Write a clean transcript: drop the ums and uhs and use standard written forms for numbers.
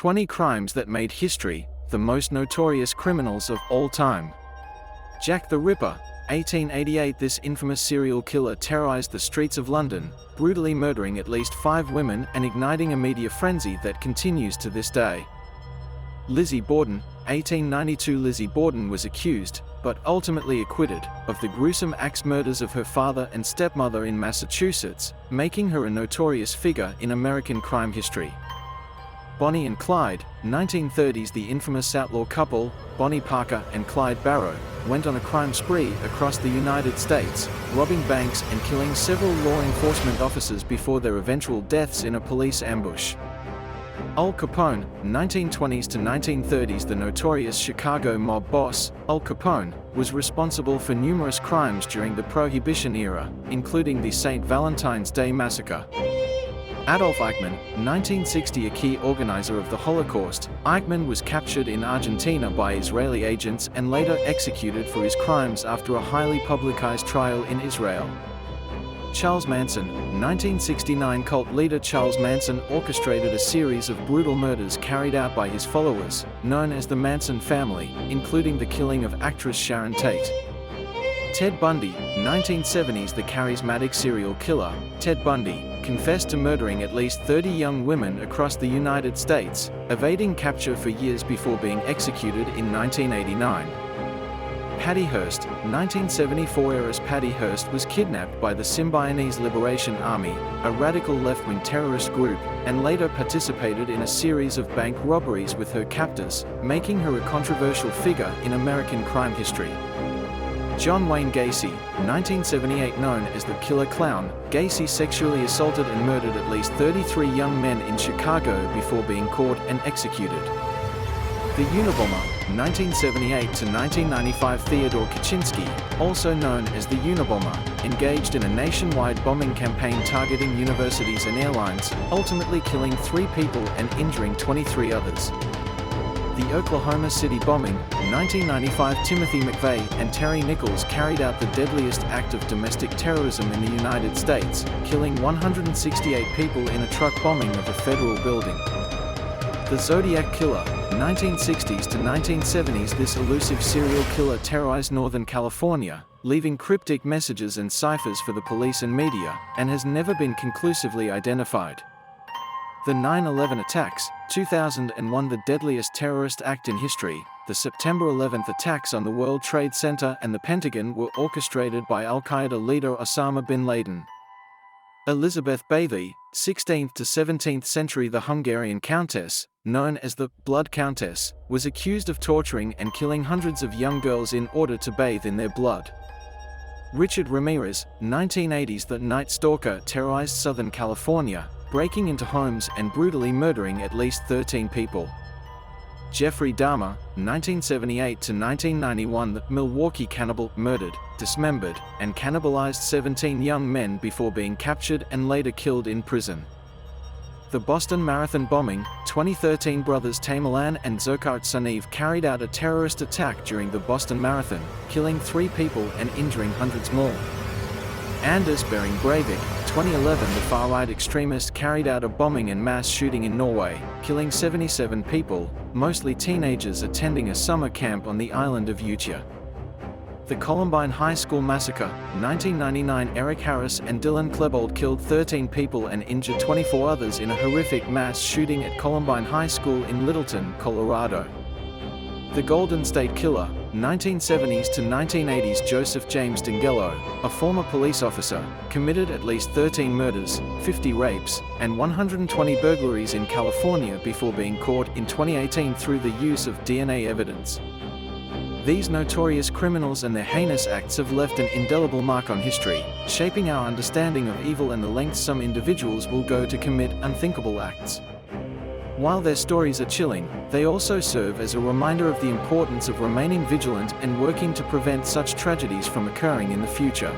20 crimes that made history, the most notorious criminals of all time. Jack the Ripper, 1888. This infamous serial killer terrorized the streets of London, brutally murdering at least 5 women and igniting a media frenzy that continues to this day. Lizzie Borden, 1892. Lizzie Borden was accused, but ultimately acquitted, of the gruesome axe murders of her father and stepmother in Massachusetts, making her a notorious figure in American crime history. Bonnie and Clyde, 1930s. The infamous outlaw couple, Bonnie Parker and Clyde Barrow, went on a crime spree across the United States, robbing banks and killing several law enforcement officers before their eventual deaths in a police ambush. Al Capone, 1920s to 1930s. The notorious Chicago mob boss, Al Capone, was responsible for numerous crimes during the Prohibition era, including the St. Valentine's Day Massacre. Adolf Eichmann, 1960. A key organizer of the Holocaust, Eichmann was captured in Argentina by Israeli agents and later executed for his crimes after a highly publicized trial in Israel. Charles Manson, 1969. Cult leader Charles Manson orchestrated a series of brutal murders carried out by his followers, known as the Manson family, including the killing of actress Sharon Tate. Ted Bundy, 1970s. The charismatic serial killer, Ted Bundy, confessed to murdering at least 30 young women across the United States, evading capture for years before being executed in 1989. Patty Hearst, 1974. Heiress Patty Hearst was kidnapped by the Symbionese Liberation Army, a radical left-wing terrorist group, and later participated in a series of bank robberies with her captors, making her a controversial figure in American crime history. John Wayne Gacy, 1978. Known as the Killer Clown, Gacy sexually assaulted and murdered at least 33 young men in Chicago before being caught and executed. The Unabomber, 1978 to 1995. Theodore Kaczynski, also known as the Unabomber, engaged in a nationwide bombing campaign targeting universities and airlines, ultimately killing 3 people and injuring 23 others. The Oklahoma City bombing, 1995. Timothy McVeigh and Terry Nichols carried out the deadliest act of domestic terrorism in the United States, killing 168 people in a truck bombing of a federal building. The Zodiac Killer, 1960s to 1970s. This elusive serial killer terrorized Northern California, leaving cryptic messages and ciphers for the police and media, and has never been conclusively identified. The 9/11 attacks, 2001. The deadliest terrorist act in history, the September 11th attacks on the World Trade Center and the Pentagon were orchestrated by Al-Qaeda leader Osama bin Laden. Elizabeth Bathory, 16th to 17th century. The Hungarian countess, known as the Blood Countess, was accused of torturing and killing hundreds of young girls in order to bathe in their blood. Richard Ramirez, 1980s. The Night Stalker terrorized Southern California, breaking into homes and brutally murdering at least 13 people. Jeffrey Dahmer, 1978 to 1991. The Milwaukee cannibal murdered, dismembered, and cannibalized 17 young men before being captured and later killed in prison. The Boston Marathon bombing, 2013. Brothers Tamerlan and Dzhokhar Tsarnaev carried out a terrorist attack during the Boston Marathon, killing 3 people and injuring hundreds more. Anders Behring Breivik, 2011. The far-right extremist carried out a bombing and mass shooting in Norway, killing 77 people, mostly teenagers attending a summer camp on the island of Utøya. The Columbine High School Massacre, 1999. Eric Harris and Dylan Klebold killed 13 people and injured 24 others in a horrific mass shooting at Columbine High School in Littleton, Colorado. The Golden State Killer, 1970s to 1980s. Joseph James D'Angelo, a former police officer, committed at least 13 murders, 50 rapes, and 120 burglaries in California before being caught in 2018 through the use of DNA evidence. These notorious criminals and their heinous acts have left an indelible mark on history, shaping our understanding of evil and the lengths some individuals will go to commit unthinkable acts. While their stories are chilling, they also serve as a reminder of the importance of remaining vigilant and working to prevent such tragedies from occurring in the future.